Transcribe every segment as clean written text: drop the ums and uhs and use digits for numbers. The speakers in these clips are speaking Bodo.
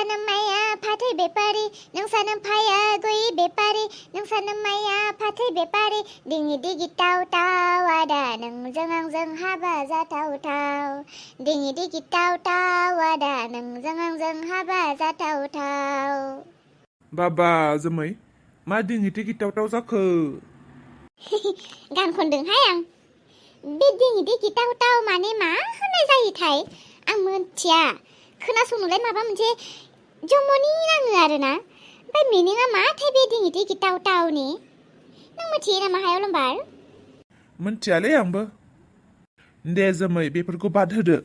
सानोम माया फाथै बेपारि नों सानोम फाया गय बेपारि नों सानोम माया फाथै बेपारि दिङि दिगि ताव ताव आदा नोंजों आंजों हाबा जाथावथाव दिङि दिगि ताव ताव आदा नोंजों आंजों हाबा जाथावथाव। बाबा जोमै मा दिङि दिगि ताव ताव जाखो? गान खनदोंहाय आं। बे दिङि दिगि ताव ताव माने मा होननाय जायोथाय आं मोनथिया। खोनासंनोलाय माबा मोनसे जमनि नाङो आरोना, ओमफ्राय मिनिङा माथाय बे दिङि दिगि ताव तावनि? नों मिथियो नामा हायाव लम्बार? मोनथियालै आंबो। दे जोमै बेफोरखौ बाद होदो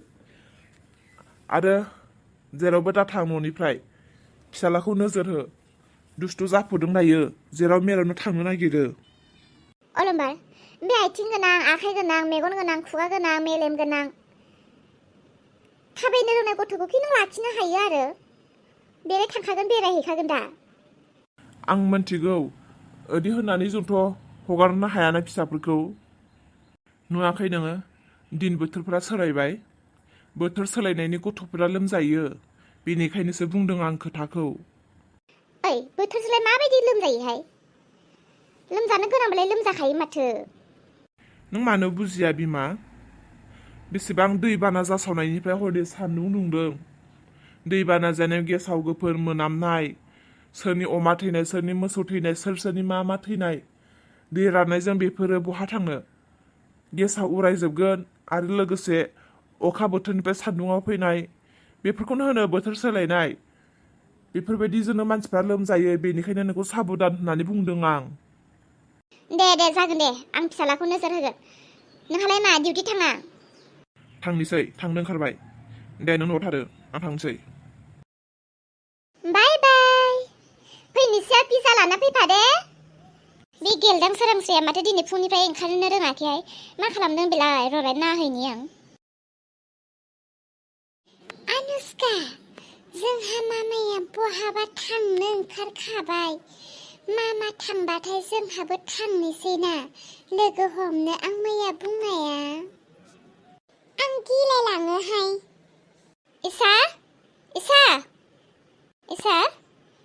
आरो जेरावबो दाथां न'निफ्राय। फिसालाखौ नोजोर हो, दुस्थु जाफुदों दायो, जेराव मेरावनो थांनो नागिरो। अलम्बार बे आथिं गोनां आखाइ गोनां मेगन गोनां खुगा गोनां मेलेम गोनां थाबायनो रोंनाय गथ'खौ कि नों लाखिनो हायो आरो? बेराय थांखागोन बेरायहैखागोन दा। आं मोनथिगौ, ओदि होननानै जोंथ' हगारनो हायाना फिसाफोरखौ। नुवाखै नोङो दिन बोथोरफोरा सोलायबाय, बोथोर सोलायनायनि गथ'फोरा लोमजायो, बेनिखायनोसो बुंदों आं खोथाखौ। ओइ बोथोरजोंलाय माबायदि लोमजायोहाय? लोमजानो गोनांबालाय लोमजाखायो माथो। नों मानो बुजिया बिमा? बेसेबां दैबाना जासावनायनिफ्राय हरदे सान्दुं दुंदों। दैबाना जानायाव गेसाव गोफोन मोनामनाय, सोरनि अमा थैनाय, सोरनि मोसौ थैनाय, सोरनि मा थैनाय, दै राननायजों बेफोरो बहा थांनो? गेसाव उरायजोबगोन। आरो लोगोसे अखा बोथोरनिफ्राय सान्दुङाव फैनाय, बेफोरखौनो होनो बोथोर सोलायनाय। बेफोरबायदिजोंनो मानसिफ्रा लोमजायो, बेनिखायनो नोंखौ साबधान होननानै बुंदों आं। दे जागोन दे, आं फिसालाखौ नोजोर होगोन। नोंहालाय मा डिउटि थाङा? थांनोसै, थांनो ओंखारबाय। दे नों न'आव थादो, आं थांनोसै। बाय बाय। फैनोसै पिजा लाना फैफा दे। बे गेलदां सोरांस्रिया माथो दिनै फुंनिफ्राय ओंखारनो रोङाखैहाय। मा खालामदों बेलाय? र'लाय नायहैनि आं। अनुष्का, जोंहा मामाया बहाबा थांनो ओंखारखाबाय। मामा थांबाथाय जोंहाबो थांनोसै ना लोगो हमनो आं मैया बुंनाया। आं गिलायलाङोहाय। इसा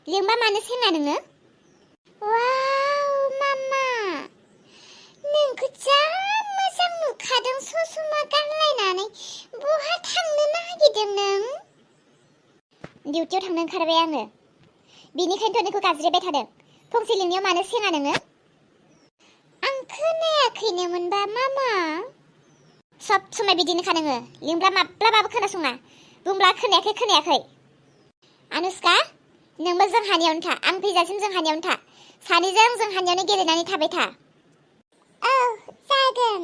लिंबा मानो सेना नोङो? वाव मामा, नोंखौ जा मोजां नुखादों ससमा गानलायनानै। बहा थांनो नागिरदों नों? डिउटियाव थांनो ओंखारबाय आङो, बेनिखायनोथ' नोंखौ गाज्रिबाय थादों। फंसे लिंनायाव मानो सेना नोङो? आं खोनायाखैनोमोनबा मामा। सब समाय बिदिनोखा नोङो, लिंब्ला माब्लाबाबो खोनासङा, बुंब्ला खोनायाखै। अनुष्का, नोंबो जोंहानियावनो था, आं फैजासिम जोंहानियावनो था। सानैजों जोंहानियावनो गेलेनानै थाबाय था। औ जागोन।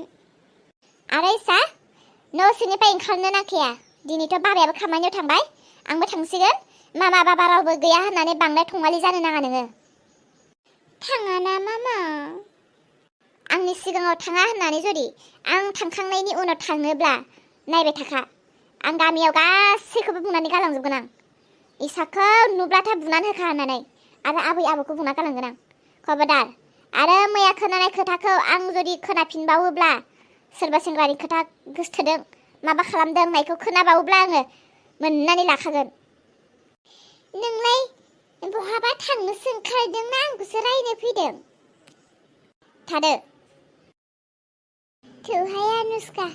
आरो इसा, न' सिंनिफ्राय ओंखारनो नांखाया। दिनैथ' बाबायाबो खामानियाव थांबाय, आंबो थांसिगोन। मामा बाबा रावबो गैया होननानै बांद्राय थंगालि जानो नाङा नोङो। थाङाना मामा? आंनि सिगाङाव थाङा होननानै जुदि आं थांखांनायनि उनाव थाङोब्ला नायबाय थाखा। आं गामियाव गासैखौबो बुंनानै गालांजोबगोन आं। इसाखौ नुब्लाथाय बुनानै होखा होननानै, आरो आबै आबौखौ बुंना गालांगोन आं। खबरदार। आरो मैया खोनानाय खोथाखौ आं जुदि खोनाफिनबावोब्ला, सोरबा सेंग्रानि खोथा गोसथोदों, माबा खालामदों होननायखौ खोनाबावोब्ला आङो मोननानै लाखागोन। नोंलाय बहाबा थांनोसो ओंखारदों ना आंखौसो रायनो फैदों? थादो। थौहाय अनुष्का,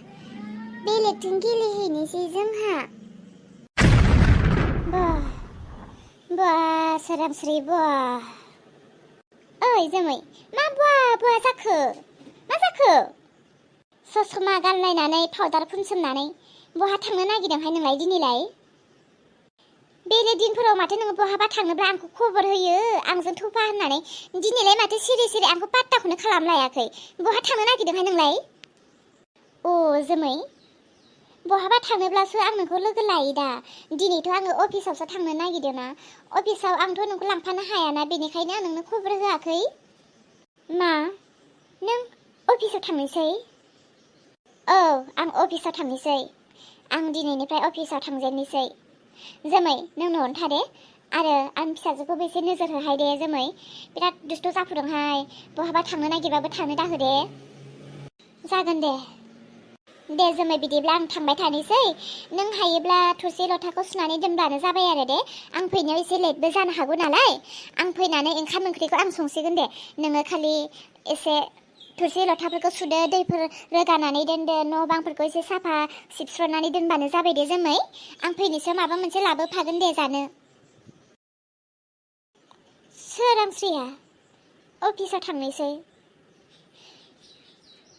बेलेगथिं गेलेहैनोसै जोंहा। बा सोरांस्रि बा। ओइ जोमै, मा बा जाखो? मा जाखो? ससमा गानलायनानै पाउदार फुनसोमनानै बहा थांनो नागिरदोंहाय नोंलाय दिनैलाय? बेलेग दिनफोराव माथो नोङो बहाबा थांनोब्ला आंखौ खबर होयो, आंजों थफा होननानै। दिनैलाय माथो सिरि आंखौ पात्ताखौनो खालामलायाखै। बहा थांनो नागिरदोंहाय नोंलाय? अ जोमै, बहाबा थांनोब्लासो आं नोंखौ लोगो लायो दा। दिनैथ' आङो अफिसावसो थांनो नागिरदों ना। अफिसाव आंथ' नोंखौ लांफानो हायाना, बेनिखायनो आं नोंनो खबर होआखै। मा? नों अफिसाव थांनोसै? औ, आं अफिसाव थांनोसै। आं दिनैनिफ्राय अफिसाव थांजेननोसै। जोमै, नों न'आवनो थादे, आरो आं फिसाजोखौबो एसे नोजोर होहाय दे जोमै। बिराद दुस्थ' जाफुदोंहाय, बहाबा थांनो नागिरबाबो थांनो दाहो दे। जागोन दे। दे जोमै बिदिब्ला आं थांबाय थानोसै। नों हायोब्ला थोरसि लथाखौ सुनानै दोनब्लानो जाबाय आरो दे। आं फैनायाव एसे लेटबो जानो हागौ नालाय। आं फैनानै ओंखाम ओंख्रिखौ आं संसिगोन दे। नोङो खालि एसे थोरसि लथाफोरखौ सुदो, दैफोर रोगानानै दोनदो, न' बांफोरखौ एसे साफा सिबस्रनानै दोनबानो जाबाय दे जोमै। आं फैनोसै माबा मोनसे लाबोफागोन दे जानो। सोरांस्रिया अफिसाव थांनोसै।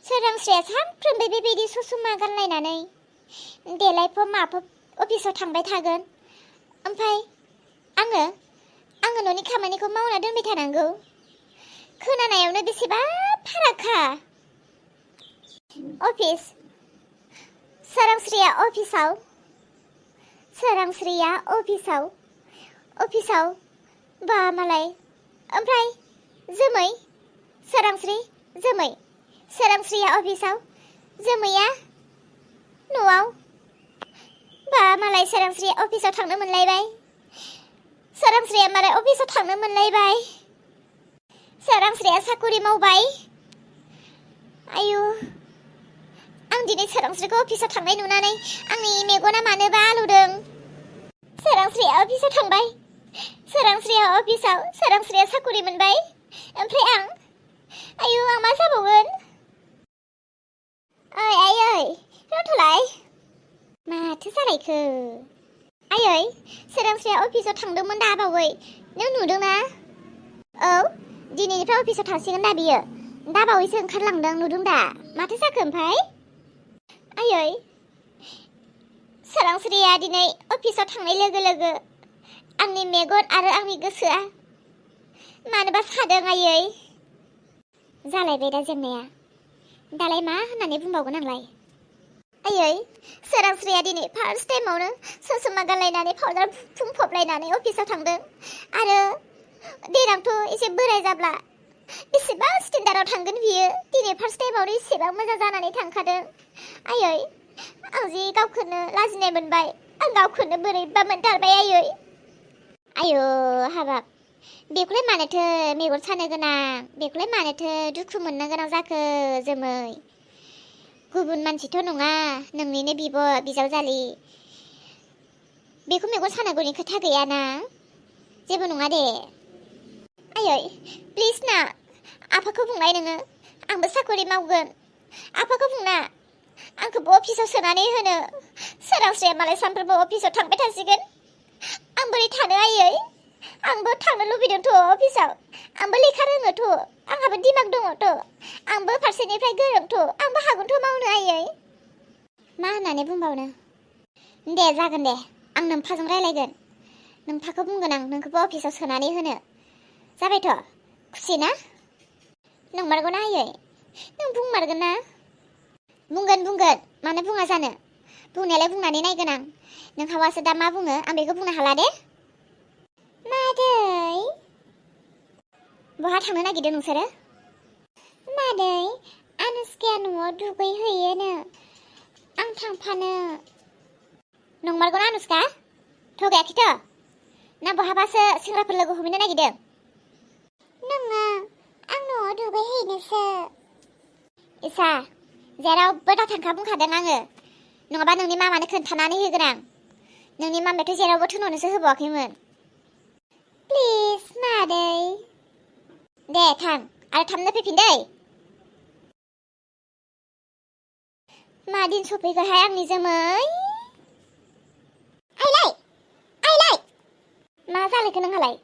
सोरांस्रिया सानफ्रोमबो बेबायदि ससमा गानलायनानै देलायफब माफब अफिसाव थांबाय थागोन। ओमफ्राय आङो न'नि खामानिखौ मावना दोनबाय थानांगौ। खोनानायावनो बेसेबा फारागखा। अफिस सोरांस्रिया अफिसाव बा मालाय। ओमफ्राय जोमै सोरांस्रिया अफिसाव, जोमैया न'आव। बा मालाय सोरांस्रिया अफिसाव थांनो मोनलायबाय। सोरांस्रिया मालाय अफिसाव थांनो मोनलायबाय। सोरांस्रिया साकरि मावबाय। आयु, आं दिनै सोरांस्रिखौ अफिसाव थांनाय नुनानै आंनि मेगना मानोबा आलौदों। सोरांस्रिया अफिसाव थांबाय। सोरांस्रिया अफिसाव, सोरांस्रिया साकरि मोनबाय। ओमफ्राय आयु, आं मा जाबावगोन? आयै रथ'लाय, माथो जालायखो? आयै, सोरांस्रिया अफिसाव थांदोंमोन दा बावै। नों नुदोंना? औ, दिनैनिफ्राय अफिसाव थांसिगोन दा बियो। दा बावैसो ओंखारलांदों, नुदों दा? माथो जाखो ओमफ्राय? आयै, सोरांस्रिया दिनै अफिसाव थांनाय लोगो लोगो आंनि मेगन आरो आंनि गोसोआ मानोबा सादों आयै। जालायबाय दा जेंनाया। दालाय मा होननानै बुंबावगोन आंलाय? आयै, सोरांस्रिया दिनै फार्स्ट टाइमावनो ससमा गानलायनानै पाउडार फुंफबलायनानै अफिसाव थांदों। आरो देनांथ' एसे बोराय जाब्ला बेसेबां स्टेन्डार्डआव थांगोन बियो। दिनै फार्स्ट टाइमावनो एसेबां मोजां जानानै थांखादों। आयै, आं जि गावखौनो लाजिनाय मोनबाय। आं गावखौनो बोरैबा मोनथारबाय आयै। आयु हाबाब, बेखौलाय मानोथो मेगन सानो गोनां, बेखौलाय मानोथो दुखु मोननो गोनां जाखो जोमै? गुबुन मानसिथ' नङा, नोंनिनो बिजावजालि। बेखौ मेगन सानांगौनि खोथा गैयाना, जेबो नङा दे। आयै प्लिज ना, आफाखौ बुंनाय नोङो, आंबो साकरि मावगोन। आफाखौ बुंना आंखौबो अफिसाव सोनानै होनो। सोरांस्रिया मालाय सानफ्रोमबो अफिसाव थांबाय थासिगोन। आं बोरै थानो आयै? आंबो थांनो लुबैदोंथ' अफिसाव। आंबो लेखा रोङोथ', आंहाबो दिमाग दङथ', आंबो फारसेनिफ्राय गोरोंथ', आंबो हागोनथ' मावनो आयै। मा होननानै बुंबावनो? दे जागोन दे, आं नोम्फाजों रायलायगोन। नोम्फाखौ बुंगोन आं नोंखौबो अफिसाव सोनानै होनो। जाबायथ', खुसि ना? नंमारगौ ना आयै? नों बुंमारगोन ना? बुंगोन, मानो बुङा जानो? बुंनायालाय बुंनानै नायगोन आं। नों हावासो दा मा बुङो, आं बेखौ बुंनो हाला दे। मादै, बहा थांनो नागिरदों नोंसोरो? मादै, आनुस्काया न'आव दुगैहैयोनो, आं थांफानो। नंमारगौ ना आनुस्का? थगायाखैथ'? ना बहाबासो सेंग्राफोर लोगो हमहैनो नागिरदों? नङा, आं न'आव दुगैहैनोसो। इसा, जेरावबो दा थांखा बुंखादों आङो। नङाबा नोंनि मामानो खोन्थानानै होगोन आं। नोंनि मामायाथ' जेरावबो थोनहरनोसो होबावाखैमोन। प्लिज मादै। दे थां, आरो थाबनो फैफिन दै। मा दिन सफैखोहाय आंनि जोमै? आइलाय, मा जालायखो नोंहालाय?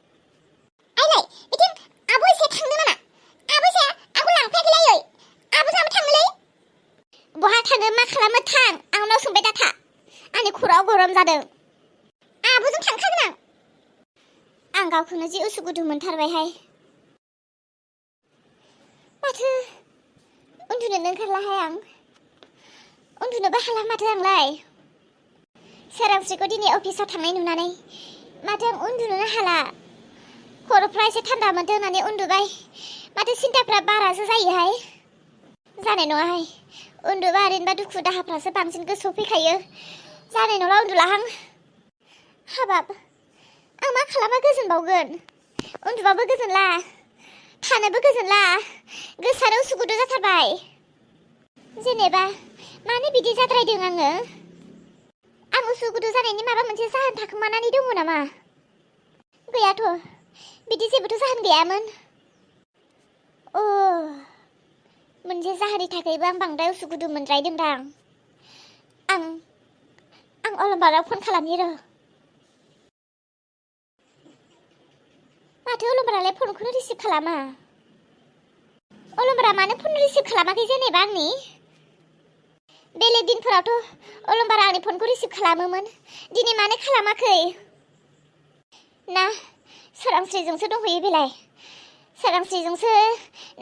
आइलाय, बिथिं आब' एसे थांनो नामा? आब' एसे आंखौ लांफैयाखैलै आयै। आब'जों आंबो थांनोलै। बहा थाङो मा खालामो थां, आंनाव सोंबाय दाथा। आंनि खर'आव गरम जादों। आब'जों थांखागोन आं। आं गावखौनो जि उसुखुथु मोनथारबायहाय। माथो उन्दुनोनो ओंखारलाहाय आं। उन्दुनोबो हाला माथो आंलाय। सोरांस्रिखौ दिनै अफिसाव थांनाय नुनानै माथो आं उन्दुनोनो हाला। खर'फ्रा एसे थान्दा मोनदों होननानै उन्दुबाय, माथो सिन्थाफ्रा बारासो जायोहाय। जानाय नङाहाय, उन्दुबा ओरैनोबा दुखु दाहाफ्रासो बांसिन गोसोआव फैखायो। जानाय नंला उन्दुलाहां। हाबाब, आं मा खालामबा गोजोनबावगोन? उन्दुबाबो गोजोनला, थानोबो गोजोनला, गोसोआनो उसुखुथु जाथारबाय। जेनेबा मानो बिदि जाद्रायदों आङो? आं उसुखुथु जानायनि माबा मोनसे जाहोन थाखोमानानै दङ नामा? गैयाथ', बिदि जेबोथ' जाहोन गैयामोन। मोनसे जाहोननि थाखायबो आं बांद्राय उसुखुथु मोनद्रायदोंदां। आं अलंबाराव फन खालामनि र'। माथो अलंबारालाय फनखौनो रिसिभ खालामा? अलंबारा मानो फन रिसिभ खालामाखै जेनेबा आंनि? बेलेग दिनफोरावथ' अलंबारा आंनि फनखौ रिसिभ खालामोमोन, दिनै मानो खालामाखै? ना सोरांस्रिजोंसो दंहैयो बेलाय? सोरांस्रिजोंसो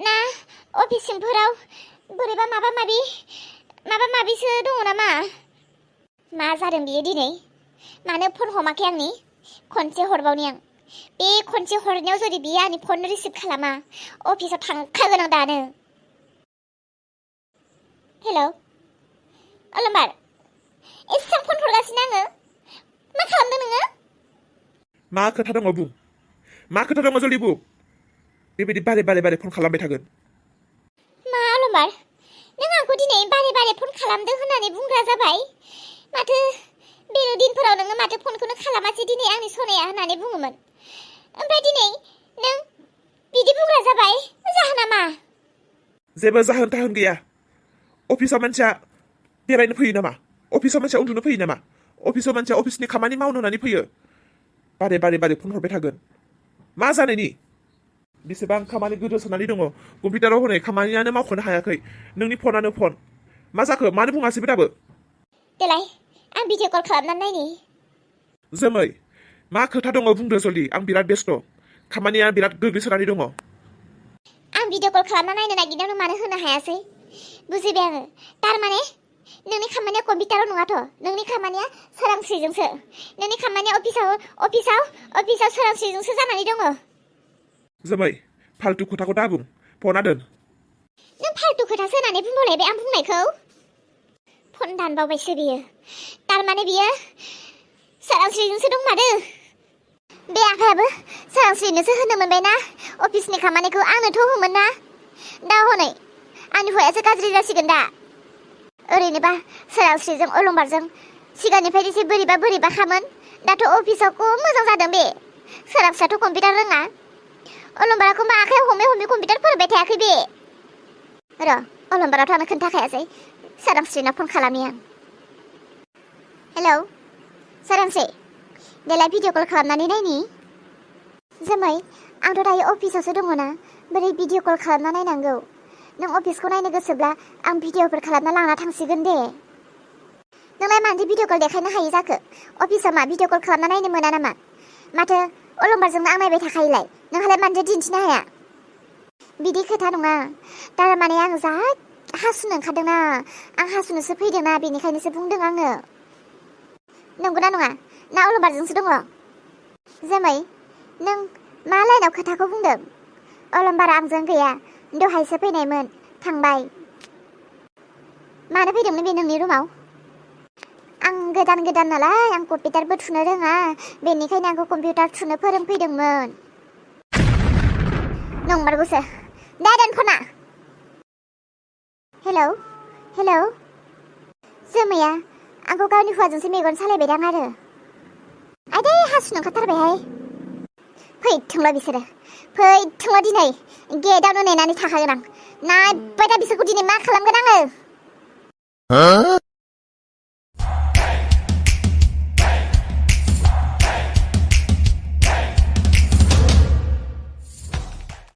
ना अफिस सिंफोराव बोरैबा माबा माबिसो दङ नामा? मा जादों बियो दिनै? मानो फन हमाखै आंनि? खनसे हरबावनि आं। बे खनसे हरनायाव जुदि बियो आंनि फन रिसिभ खालामा, अफिसाव थांखागोन आं दानो। हेलौ अलंबार, एसेबां फन हरगासिनो आङो। मा खालामदों नोङो? मा खोथा दङ बुं? मा खोथा दङ जल्दि बुं? बेबायदि बारे फन खालामबाय थागोन। मा अलंबार, नों आंखौ दिनै बारे फन खालामदों होननानै बुंग्रा जाबाय। माथो बेलेग दिनफोराव नोङो माथो फनखौनो खालामासै दिनै आंनि सनाया होननानै बुङोमोन। ओमफ्राय दिनै नों बिदि बुंग्रा जाबाय, जाहोना मा? जेबो जाहोन थाहोन गैया। अफिसाव मानसिया बेरायनो फैयो नामा? अफिसाव मानसिया उन्दुनो फैयो नामा? अफिसाव मानसिया अफिसनि खामानि मावनो होननानै फैयो। बारे फन हरबाय थागोन। मा जानायनि? बेसेबां खामानि गोदोसोनानै दङ, कम्पिउटाराव होनाय खामानियानो मावख'नो हायाखै। नोंनि फनानो फन। मा जाखो? मानो बुङासैबो दाबो? देलाय आं भिडिअ कल खालामनानै नायनि। जोमै, मा खोथा दङ बुंदो जल्दि। आं बिराद बेस्थ', खामानिया बिराद गोग्लैसोनानै दङ। आं भिडिअ कल खालामना नायनो नागिरनायावनो मानो होनो हायासै? बुजिबाय आङो। थारमाने नोंनि खामानिया कम्पिउटाराव नङाथ', नोंनि खामानिया सोरांस्रिजोंसो। नोंनि खामानिया अफिसाव सोरांस्रिजोंसो जानानै दङ। जोमै, फाल्तु खोथाखौ दा बुं, फना दोन। नों फाल्तु खोथासो होननानै बुंबावलायबाय आं बुंनायखौ। फन दानबावबायसो बियो। थारमाने बियो सोरांस्रिजोंसो दंमारो। बे आफायाबो सोरांस्रिनोसो होनो मोनबायना अफिसनि खामानिखौ, आंनोथ' होमोन ना। दा हनै आंनि हौवायासो गाज्रि जासिगोन दा। ओरैनोबा सोरांस्रिजों अलंबारजों सिगांनिफ्राय एसे बोरैबाखामोन। दाथ' अफिसाव खम मोजां जादों बे। सोरांस्रियाथ' कम्पिउटार रोङा। अलंबाराखौ मा आखायाव हमै कम्पिउटार फोरोंबाय थायाखै बे। र' अलंबाराथ' आंनो खोन्थाखायासै। सोरांस्रिनाव फन खालामनि आं। हेलौ सोरांस्रि, देलाय भिडिअ कल खालामनानै नायनि। जोमै, आंथ' दायो अफिसावसो दङ ना, बोरै भिडिअ कल खालामना नायनांगौ? नों अफिसखौ नायनो गोसोब्ला आं भिडिअफोर खालामना लाना थांसिगोन दे। नोंलाय मानोथो भिडिअ कल देखायनो हायै जाखो? अफिसाव मा भिडिअ कल खालामना नायनो मोना नामा? माथो अलंबारजोंनो आं नायबाय थाखायोलाय, नोंहालाय मानोथो दिन्थिनो हाया? बिदि खोथा नङा। थारमाने आं जा हासुनो ओंखारदोंना, आं हासुनोसो फैदोंना, बेनिखायनोसो बुंदों आङो। नंगौना नङा? ना अलंबारजोंसो दङ? जोमै, नों मा लाइनाव खोथाखौ बुंदों? अलंबारा आंजों गैया, दहायसो फैनायमोन, थांबाय। मानो फैदोंमोन बे नोंनि रुमाव? आं गोदान नालाय, आं कम्पिउटारबो थुनो रोङा, बेनिखायनो आंखौ कम्पिउटार थुनो फोरोंफैदोंमोन। नंमारगौसो। दा दान फना। हेलौ जोमैया आंखौ गावनि हौवाजोंसो मेगन सालायबायदां आरो। आदै हासुनो ओंखारथारबायहाय। फैथोंल' बिसोरो, फैथोंल' दिनै गेटआवनो नेनानै थाखागोन आं। नायबाय दा बिसोरखौ दिनै मा खालामगोन आङो।